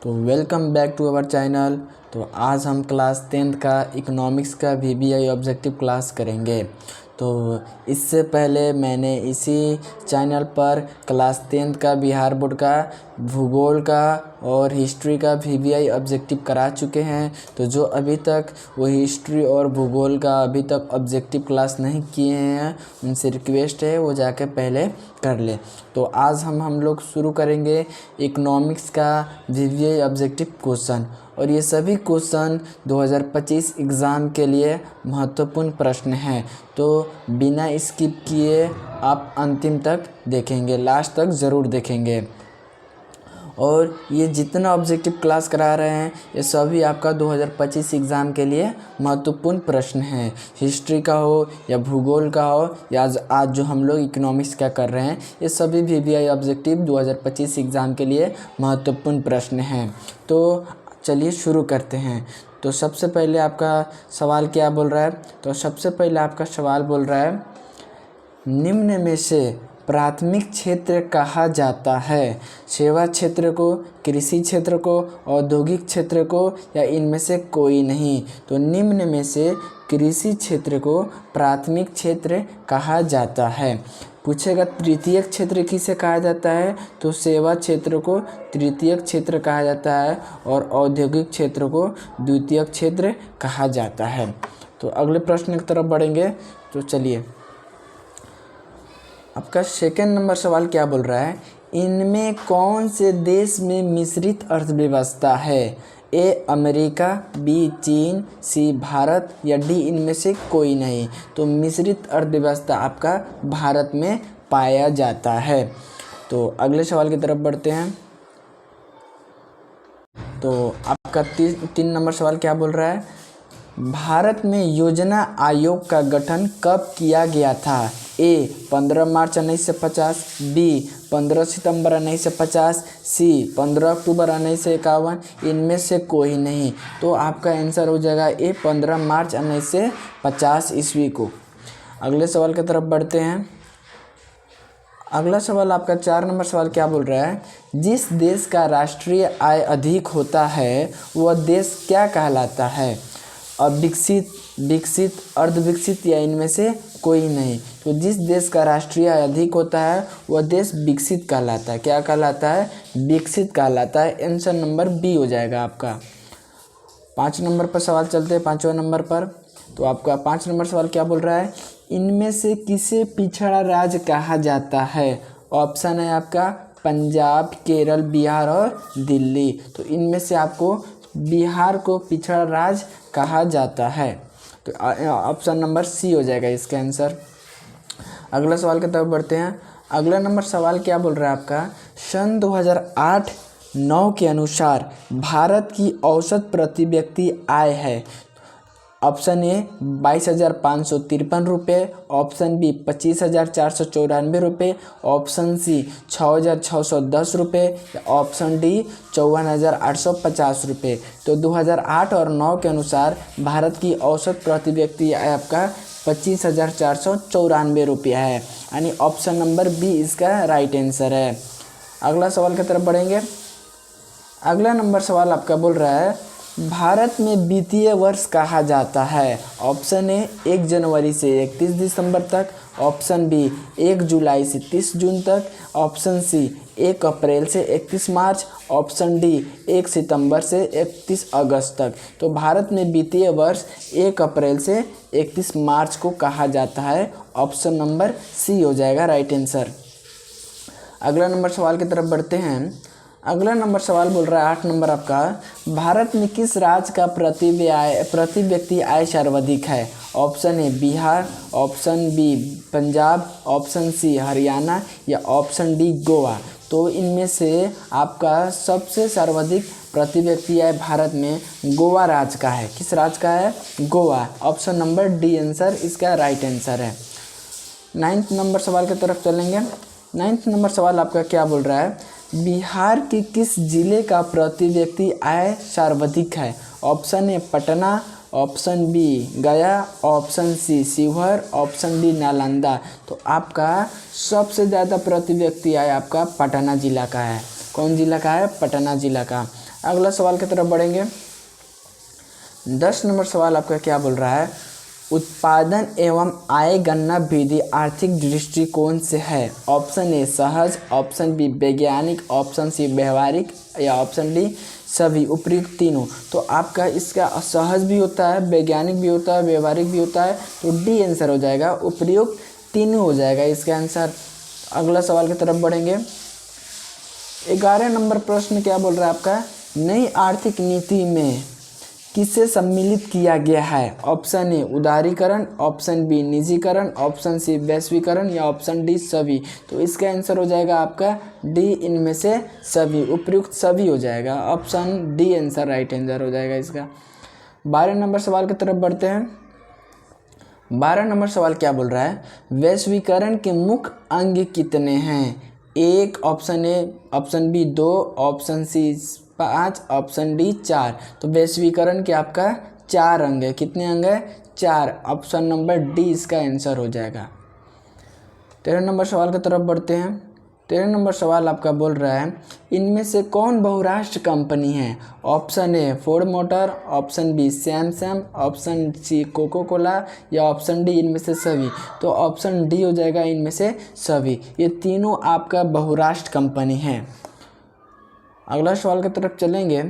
तो welcome back to our channel. तो आज हम क्लास 10th का इकोनॉमिक्स का वीबीआई ऑब्जेक्टिव क्लास करेंगे। तो इससे पहले मैंने इसी चैनल पर क्लास 10th का बिहार बोर्ड का भूगोल का और हिस्ट्री का वीबीआई ऑब्जेक्टिव करा चुके हैं। तो जो अभी तक वो हिस्ट्री और भूगोल का अभी तक ऑब्जेक्टिव क्लास नहीं किए हैं उनसे रिक्वेस्ट है वो जाके पहले कर ले। तो आज हम लोग शुरू करेंगे इकोनॉमिक्स का वीबीआई ऑब्जेक्टिव क्वेश्चन, और ये सभी क्वेश्चन 2025 एग्ज़ाम के लिए महत्वपूर्ण प्रश्न हैं। तो बिना स्किप किए आप अंतिम तक देखेंगे, लास्ट तक ज़रूर देखेंगे। और ये जितना ऑब्जेक्टिव क्लास करा रहे हैं ये सभी आपका 2025 एग्ज़ाम के लिए महत्वपूर्ण प्रश्न हैं। हिस्ट्री का हो या भूगोल का हो या आज जो हम लोग इकोनॉमिक्स का कर रहे हैं, ये सभी वीबीआई ऑब्जेक्टिव 2025 एग्ज़ाम के लिए महत्वपूर्ण प्रश्न हैं। तो चलिए शुरू करते हैं। तो सबसे पहले आपका सवाल क्या बोल रहा है? तो सबसे पहले आपका सवाल बोल रहा है, निम्न में से प्राथमिक क्षेत्र कहा जाता है? सेवा क्षेत्र को, कृषि क्षेत्र को, औद्योगिक क्षेत्र को, या इनमें से कोई नहीं? तो निम्न में से कृषि क्षेत्र को प्राथमिक क्षेत्र कहा जाता है। पूछेगा तृतीयक क्षेत्र किसे कहा जाता है? तो सेवा क्षेत्र को तृतीयक क्षेत्र कहा जाता है और औद्योगिक क्षेत्र को द्वितीयक क्षेत्र कहा जाता है। तो अगले प्रश्न की तरफ बढ़ेंगे। तो चलिए, आपका सेकंड नंबर सवाल क्या बोल रहा है, इनमें कौन से देश में मिश्रित अर्थव्यवस्था है? ए अमेरिका, बी चीन, सी भारत, या डी इनमें से कोई नहीं? तो मिश्रित अर्थव्यवस्था आपका भारत में पाया जाता है। तो अगले सवाल की तरफ बढ़ते हैं। तो आपका तीन नंबर सवाल क्या बोल रहा है, भारत में योजना आयोग का गठन कब किया गया था? ए 15 मार्च 1950, बी 15 सितंबर 1950, सी 15 अक्टूबर 1951, इनमें से कोई नहीं? तो आपका आंसर हो जाएगा ए 15 मार्च 1950 ईस्वी को। अगले सवाल की तरफ बढ़ते हैं। अगला सवाल आपका 4 नंबर सवाल क्या बोल रहा है, जिस देश का राष्ट्रीय आय अधिक होता है वह देश क्या कहलाता है? अविकसित, विकसित, अर्धविकसित, या इनमें से कोई नहीं? तो जिस देश का राष्ट्रीय आय अधिक होता है वह देश विकसित कहलाता है। क्या कहलाता है? विकसित कहलाता है। आंसर नंबर बी हो जाएगा आपका। 5 नंबर पर सवाल चलते हैं, 5वां नंबर पर। तो आपका 5 नंबर सवाल क्या बोल रहा है, इनमें से किसे पिछड़ा राज्य कहा जाता है? ऑप्शन है आपका पंजाब, केरल, बिहार और दिल्ली। तो इनमें से आपको बिहार को पिछड़ा राज्य कहा जाता है। तो ऑप्शन नंबर सी हो जाएगा इसका आंसर। अगला सवाल की तरफ बढ़ते हैं। अगला नंबर सवाल क्या बोल रहा है आपका, सन 2008-9 के अनुसार भारत की औसत प्रति व्यक्ति आय है? ऑप्शन ए 22,553 रुपये, ऑप्शन बी 25,494 रुपये, ऑप्शन सी 6,610 रुपये, या ऑप्शन डी 54,850 रुपये। तो 2008 और 9 के अनुसार भारत की औसत प्रति व्यक्ति आय आपका 25,494 रुपया है, यानी ऑप्शन नंबर बी इसका राइट आंसर है। अगला सवाल की तरफ बढ़ेंगे। अगला नंबर सवाल आपका बोल रहा है, भारत में वित्तीय वर्ष कहा जाता है? ऑप्शन ए 1 जनवरी से 31 दिसंबर तक, ऑप्शन बी 1 जुलाई से 30 जून तक, ऑप्शन सी 1 अप्रैल से 31 मार्च, ऑप्शन डी 1 सितंबर से 31 अगस्त तक। तो भारत में वित्तीय वर्ष 1 अप्रैल से 31 मार्च को कहा जाता है। ऑप्शन नंबर सी हो जाएगा राइट आंसर। अगला नंबर सवाल की तरफ बढ़ते हैं। अगला नंबर सवाल बोल रहा है 8 नंबर आपका, भारत में किस राज्य का प्रति व्यक्ति आय सर्वाधिक है? Option A Bihar, option B Punjab, option C Haryana, या ऑप्शन डी गोवा। तो इनमें से आपका सबसे सर्वाधिक प्रति व्यक्ति आय भारत में गोवा राज्य का है। किस राज्य का है? Goa. Option number D answer इसका राइट आंसर है। 9th नंबर सवाल की तरफ चलेंगे। 9th नंबर सवाल आपका क्या बोल रहा है, बिहार के किस जिले का प्रति व्यक्ति आय सर्वाधिक है? Option A Patna, option B Gaya, option C Sheohar, option D Nalanda. तो आपका सबसे ज़्यादा प्रति व्यक्ति आय आपका पटना जिला का है। कौन जिला का है? पटना जिला का। अगला सवाल की तरफ बढ़ेंगे। 10 नंबर सवाल आपका क्या बोल रहा है, उत्पादन एवं आय गणना विधि आर्थिक दृष्टिकोण से है। ऑप्शन ए सहज, ऑप्शन बी वैज्ञानिक, ऑप्शन सी व्यवहारिक या ऑप्शन डी सभी उपयुक्त तीनों। तो आपका इसका सहज भी होता है, वैज्ञानिक भी होता है, व्यवहारिक भी होता है, तो डी आंसर हो जाएगा, उपयुक्त तीनों हो जाएगा इसका आंसर। अगला सवाल की तरफ बढ़ेंगे। 11 नंबर प्रश्न क्या बोल रहा है आपका, नई आर्थिक नीति में किसे सम्मिलित किया गया है। ऑप्शन ए उदारीकरण, ऑप्शन बी निजीकरण, ऑप्शन सी वैश्वीकरण या ऑप्शन डी सभी। तो इसका आंसर हो जाएगा आपका डी, इनमें से सभी, उपयुक्त सभी हो जाएगा। Option D answer right answer हो जाएगा इसका। 12 नंबर सवाल की तरफ बढ़ते हैं। 12 नंबर सवाल क्या बोल रहा है, वैश्वीकरण के मुख्य अंग कितने हैं। 1, option A, option B 2, option C 5, option D 4। तो वैश्वीकरण के आपका 4 अंग है। कितने अंग है, 4। ऑप्शन नंबर डी इसका आंसर हो जाएगा। 13 नंबर सवाल की तरफ बढ़ते हैं। 13 नंबर सवाल आपका बोल रहा है, इनमें से कौन बहुराष्ट्र कंपनी है। Option A Ford motor, option B Samsung, option C Coca Cola या ऑप्शन डी इनमें से सभी। तो ऑप्शन डी हो जाएगा, इनमें से सभी। ये तीनों आपका बहुराष्ट्र कंपनी है। अगला सवाल की तरफ चलेंगे।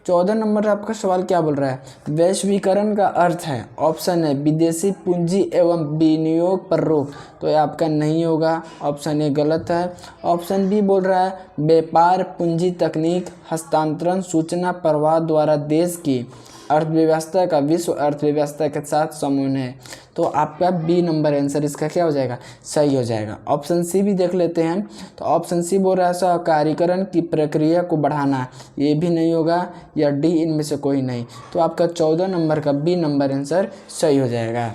14 नंबर आपका सवाल क्या बोल रहा है, वैश्वीकरण का अर्थ है। ऑप्शन है विदेशी पूंजी एवं विनियोग पर रोक। तो ये आपका नहीं होगा, ऑप्शन ए गलत है। ऑप्शन बी बोल रहा है व्यापार, पूंजी, तकनीक, हस्तांतरण, सूचना प्रवाह द्वारा देश की अर्थव्यवस्था का विश्व अर्थव्यवस्था के साथ समन्वय है। तो आपका बी नंबर आंसर इसका क्या हो जाएगा, सही हो जाएगा। ऑप्शन सी भी देख लेते हैं। तो ऑप्शन सी बोल रहा है सहकारीकरण की प्रक्रिया को बढ़ाना, ये भी नहीं होगा, या डी इनमें से कोई नहीं। तो आपका 14 नंबर का बी नंबर आंसर सही हो जाएगा।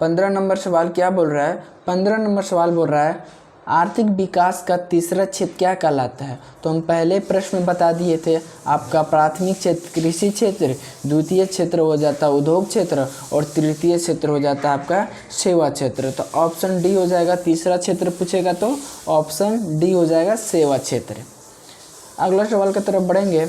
15 नंबर सवाल क्या बोल रहा है, 15 नंबर सवाल बोल रहा है आर्थिक विकास का तीसरा क्षेत्र क्या कहलाता है। तो हम पहले प्रश्न में बता दिए थे, आपका प्राथमिक क्षेत्र कृषि क्षेत्र, द्वितीय क्षेत्र हो जाता है उद्योग क्षेत्र और तृतीय क्षेत्र हो जाता है आपका सेवा क्षेत्र। तो ऑप्शन डी हो जाएगा, तीसरा क्षेत्र पूछेगा तो ऑप्शन डी हो जाएगा सेवा क्षेत्र। अगला सवाल की तरफ बढ़ेंगे।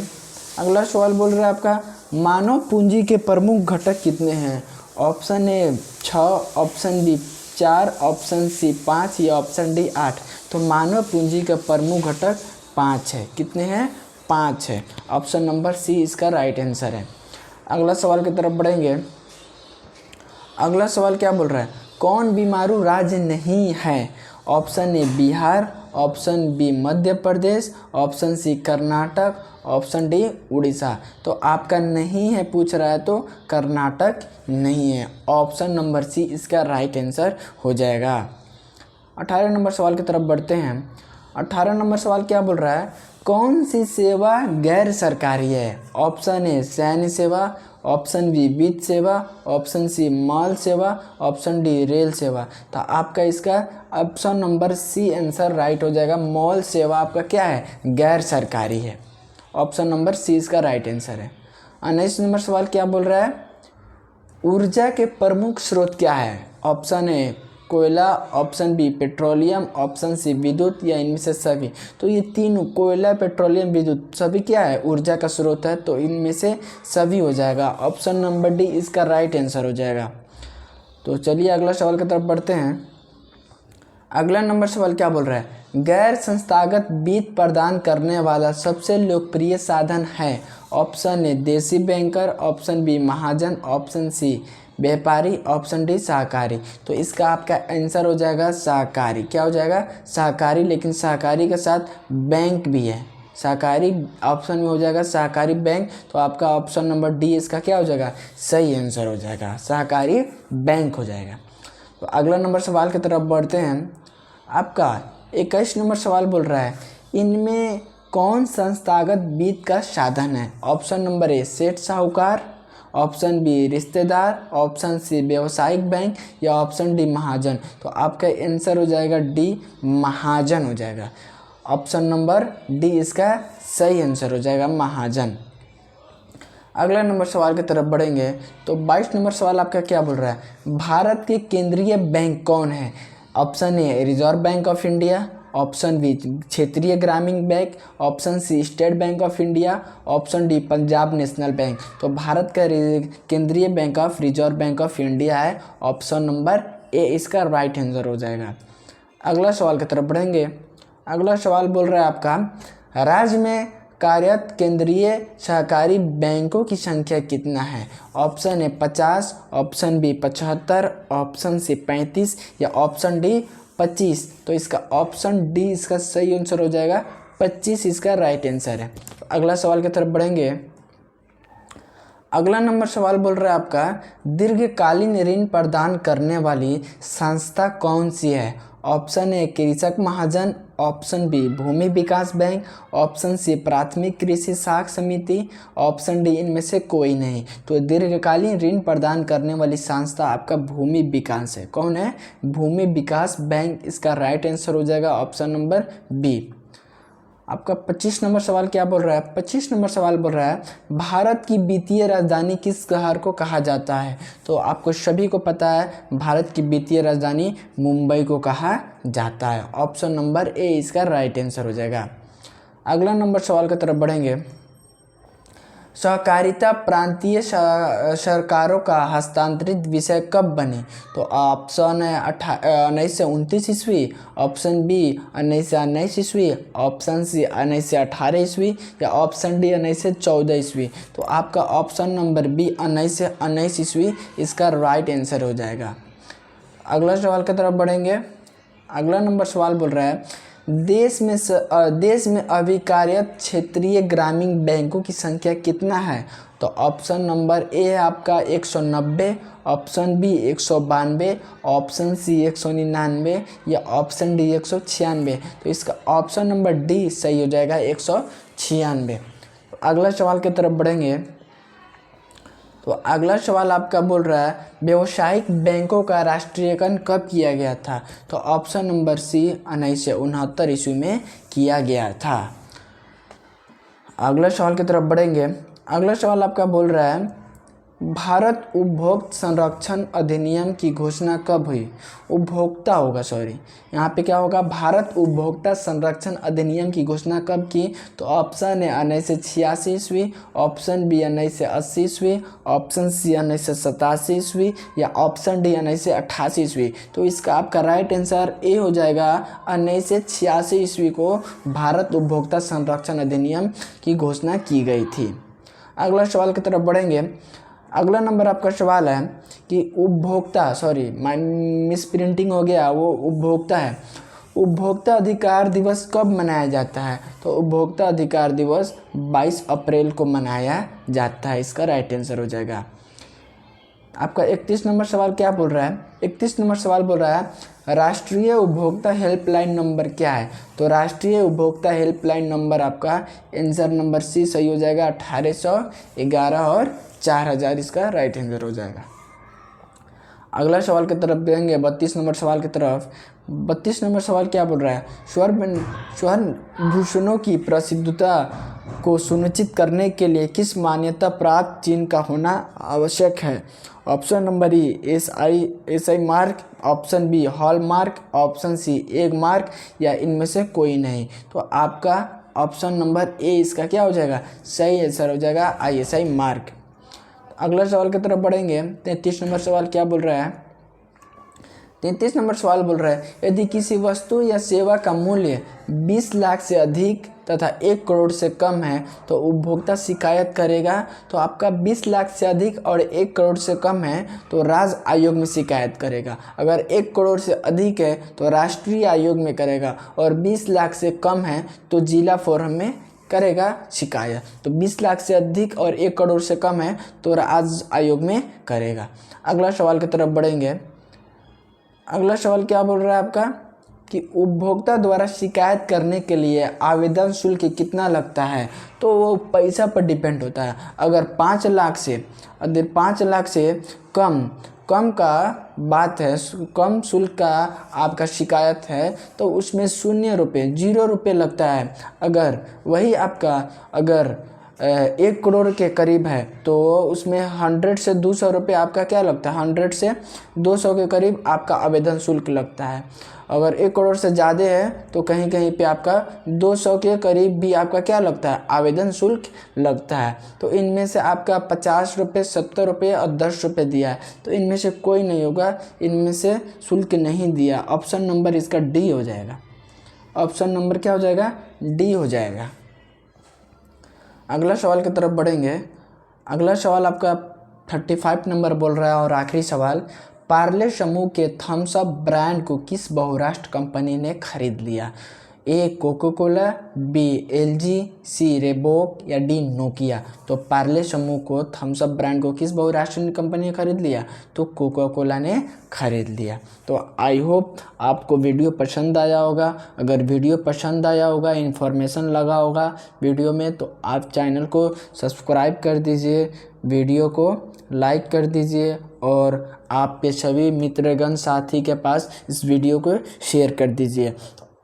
अगला सवाल बोल रहा है आपका मानव पूंजी के प्रमुख घटक कितने हैं। Option A 6, option B 4, option C 5 या ऑप्शन डी 8। तो मानव पूंजी का प्रमुख घटक 5 है। कितने हैं, 5 है। ऑप्शन नंबर सी इसका राइट आंसर है। अगला सवाल की तरफ बढ़ेंगे। अगला सवाल क्या बोल रहा है, कौन बीमारू राज्य नहीं है। Option A Bihar, option B Madhya Pradesh, option C Karnataka, option D Orissa. तो आपका नहीं है पूछ रहा है, तो कर्नाटक नहीं है। ऑप्शन नंबर सी इसका राइट आंसर हो जाएगा। 18 नंबर सवाल की तरफ बढ़ते हैं। 18 नंबर सवाल क्या बोल रहा है, कौन सी सेवा गैर सरकारी है। ऑप्शन ए सैन्य सेवा, ऑप्शन बी वित्त सेवा, ऑप्शन सी माल सेवा, ऑप्शन डी रेल सेवा। तो आपका इसका option number C answer right हो जाएगा। मॉल सेवा आपका क्या है, गैर सरकारी है। ऑप्शन नंबर सी इसका राइट आंसर है। 19 नंबर सवाल क्या बोल रहा है, ऊर्जा के प्रमुख स्रोत क्या है। ऑप्शन ए कोयला, option B petroleum, option C विद्युत या इनमें से सभी। तो ये तीनों कोयला, पेट्रोलियम, विद्युत सभी क्या है, ऊर्जा का स्रोत है। तो इनमें से सभी हो जाएगा। ऑप्शन नंबर डी इसका राइट आंसर हो जाएगा। तो चलिए अगला सवाल की तरफ बढ़ते हैं। अगला नंबर सवाल क्या बोल रहा है, गैर संस्थागत वित्त प्रदान करने वाला सबसे लोकप्रिय साधन है। ऑप्शन ए देसी बैंकर, ऑप्शन बी महाजन, ऑप्शन सी व्यापारी, ऑप्शन डी सहकारी। तो इसका आपका आंसर हो जाएगा सहकारी। क्या हो जाएगा, सहकारी। लेकिन सहकारी के साथ बैंक भी है। सहकारी ऑप्शन में हो जाएगा सहकारी बैंक। तो आपका ऑप्शन नंबर डी इसका क्या हो जाएगा, सही आंसर हो जाएगा, सहकारी बैंक हो जाएगा। तो अगला नंबर सवाल की तरफ बढ़ते हैं। आपका 21 नंबर सवाल बोल रहा है, इनमें कौन संस्थागत वित्त का साधन है। ऑप्शन नंबर ए सेठ साहूकार, ऑप्शन बी रिश्तेदार, ऑप्शन सी व्यावसायिक बैंक या ऑप्शन डी महाजन। तो आपका आंसर हो जाएगा डी महाजन हो जाएगा। ऑप्शन नंबर डी इसका सही आंसर हो जाएगा, महाजन। अगला नंबर सवाल की तरफ बढ़ेंगे। तो 22 नंबर सवाल आपका क्या बोल रहा है, भारत के केंद्रीय बैंक कौन है। Option A Reserve Bank of India, option B क्षेत्रीय ग्रामीण bank, option C State Bank of India, option D Punjab National Bank. तो भारत का केंद्रीय बैंक ऑफ रिजर्व बैंक ऑफ इंडिया है। ऑप्शन नंबर ए इसका राइट आंसर हो जाएगा। अगला सवाल की तरफ बढ़ेंगे। अगला सवाल बोल रहा है आपका राज्य में कार्यरत केंद्रीय सहकारी बैंकों की संख्या कितना है। Option A 50, option B 75, option C 35 या ऑप्शन डी 25। तो इसका ऑप्शन डी इसका सही आंसर हो जाएगा, 25 इसका राइट आंसर है। अगला सवाल की तरफ बढ़ेंगे। अगला नंबर सवाल बोल रहा है आपका दीर्घकालीन ऋण प्रदान करने वाली संस्था कौन सी है। ऑप्शन ए कृषक महाजन, ऑप्शन बी भूमि विकास बैंक, ऑप्शन सी प्राथमिक कृषि साख समिति, ऑप्शन डी इनमें से कोई नहीं। तो दीर्घकालीन ऋण प्रदान करने वाली संस्था आपका भूमि विकास है। कौन है? भूमि विकास बैंक इसका राइट आंसर हो जाएगा, ऑप्शन नंबर बी। आपका 25 नंबर सवाल क्या बोल रहा है? 25 नंबर सवाल बोल रहा है भारत की वित्तीय राजधानी किस शहर को कहा जाता है। तो आपको सभी को पता है भारत की वित्तीय राजधानी मुंबई को कहा जाता है। ऑप्शन नंबर ए इसका राइट आंसर हो जाएगा। अगला नंबर सवाल की तरफ बढ़ेंगे। सहकारिता प्रांतीय सरकारों का हस्तांतरित विषय कब बने। तो ऑप्शन है 1929 ईस्वी, ऑप्शन बी 1919 ईस्वी, ऑप्शन सी 1918 ईस्वी या ऑप्शन डी 1914 ईस्वी। तो आपका ऑप्शन नंबर बी 1919 ईस्वी इसका राइट आंसर हो जाएगा। अगला सवाल की तरफ बढ़ेंगे। अगला नंबर सवाल बोल रहा है देश में अभी कार्यरत क्षेत्रीय ग्रामीण बैंकों की संख्या कितना है। तो ऑप्शन नंबर ए है आपका 190, ऑप्शन बी 192, ऑप्शन सी 199 या ऑप्शन डी 196। तो इसका ऑप्शन नंबर डी सही हो जाएगा, 196। अगला सवाल की तरफ बढ़ेंगे। तो अगला सवाल आपका बोल रहा है व्यावसायिक बैंकों का राष्ट्रीयकरण कब किया गया था। तो ऑप्शन नंबर सी 1969 ईस्वी में किया गया था। अगला सवाल की तरफ बढ़ेंगे। अगला सवाल आपका बोल रहा है भारत उपभोक्ता संरक्षण अधिनियम की घोषणा कब हुई। उपभोक्ता होगा, सॉरी, यहाँ पे क्या होगा, भारत उपभोक्ता संरक्षण अधिनियम की घोषणा कब की। तो ऑप्शन है 1986 ईस्वी, ऑप्शन बी 1980 ईस्वी, ऑप्शन सी 1987 ईस्वी या ऑप्शन डी 1988 ईस्वी। तो इसका आपका राइट आंसर ए हो जाएगा, 1986 ईस्वी को भारत उपभोक्ता संरक्षण अधिनियम की घोषणा की गई थी। अगला सवाल की तरफ बढ़ेंगे। अगला नंबर आपका सवाल है कि उपभोक्ता, सॉरी मिस प्रिंटिंग हो गया, वो उपभोक्ता है। उपभोक्ता अधिकार दिवस कब मनाया जाता है। तो उपभोक्ता अधिकार दिवस 22 अप्रैल को मनाया जाता है। इसका राइट आंसर हो जाएगा। आपका 31 नंबर सवाल क्या बोल रहा है? 31 नंबर सवाल बोल रहा है राष्ट्रीय उपभोक्ता हेल्पलाइन नंबर क्या है। तो राष्ट्रीय उपभोक्ता हेल्पलाइन नंबर आपका आंसर नंबर सी सही हो जाएगा, 1811 और 4000 इसका राइट आंसर हो जाएगा। अगला सवाल की तरफ देंगे 32 नंबर सवाल की तरफ। 32 नंबर सवाल क्या बोल रहा है स्वर्ण भूषणों की प्रसिद्धता को सुनिश्चित करने के लिए किस मान्यता प्राप्त चिन्ह का होना आवश्यक है। Option number E SI mark, option B hallmark, option C Agmark या इनमें से कोई नहीं। तो आपका ऑप्शन नंबर ए इसका क्या हो जाएगा, सही आंसर हो जाएगा, ISI मार्क। अगला सवाल की तरफ बढ़ेंगे। 33 नंबर सवाल क्या बोल रहा है? 33 नंबर सवाल बोल रहा है यदि किसी वस्तु या सेवा का मूल्य 20 लाख से अधिक तथा 1 करोड़ से कम है तो उपभोक्ता शिकायत करेगा। तो आपका 20 लाख से अधिक और 1 करोड़ से कम है तो राज्य आयोग में शिकायत करेगा। अगर 1 करोड़ से अधिक है तो राष्ट्रीय आयोग में करेगा और 20 लाख से कम है तो जिला फोरम में करेगा शिकायत। तो 20 लाख से अधिक और 1 करोड़ से कम है तो राज्य आयोग में करेगा। अगला सवाल की तरफ बढ़ेंगे। अगला सवाल क्या बोल रहा है आपका कि उपभोक्ता द्वारा शिकायत करने के लिए आवेदन शुल्क कितना लगता है। तो वो पैसा पर डिपेंड होता है। अगर 5 लाख से कम का बात है, कम शुल्क का आपका शिकायत है तो उसमें 0 रुपये लगता है। अगर वही आपका 1 करोड़ के करीब है तो उसमें 100 से 200 रुपये आपका क्या लगता है, 100 से 200 के करीब आपका आवेदन शुल्क लगता है। अगर 1 करोड़ से ज़्यादा है तो कहीं कहीं पे आपका 200 के करीब भी आपका क्या लगता है, आवेदन शुल्क लगता है। तो इनमें से आपका 50 रुपये, 70 रुपये और 10 रुपये दिया है, तो इनमें से कोई नहीं होगा, इनमें से शुल्क नहीं दिया। ऑप्शन नंबर इसका डी हो जाएगा। ऑप्शन नंबर क्या हो जाएगा, डी हो जाएगा। अगला सवाल की तरफ बढ़ेंगे। अगला सवाल आपका 35 नंबर बोल रहा है और आखिरी सवाल, पार्ले समूह के थम्स अप ब्रांड को किस बहुराष्ट्र कंपनी ने खरीद लिया? ए कोको कोला, बी एलजी, सी रेबोक या डी नोकिया। तो पार्ले समूह को, थम्स अप ब्रांड को किस बहुराष्ट्रीय कंपनी ने खरीद लिया? तो कोको कोला ने खरीद लिया। तो आई होप आपको वीडियो पसंद आया होगा। अगर वीडियो पसंद आया होगा, इन्फॉर्मेशन लगा होगा वीडियो में, तो आप चैनल को सब्सक्राइब कर दीजिए, वीडियो को लाइक कर दीजिए और आपके सभी मित्रगण साथी के पास इस वीडियो को शेयर कर दीजिए।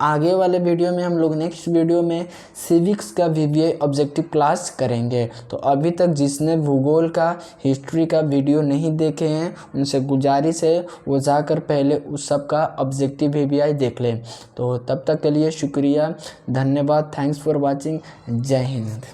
आगे वाले वीडियो में हम लोग नेक्स्ट वीडियो में सिविक्स का VBI ऑब्जेक्टिव क्लास करेंगे। तो अभी तक जिसने भूगोल का, हिस्ट्री का वीडियो नहीं देखे हैं, उनसे गुजारिश है वो जाकर पहले उस सब का ऑब्जेक्टिव VBI देख लें। तो तब तक के लिए शुक्रिया, धन्यवाद, थैंक्स फॉर वॉचिंग, जय हिंद।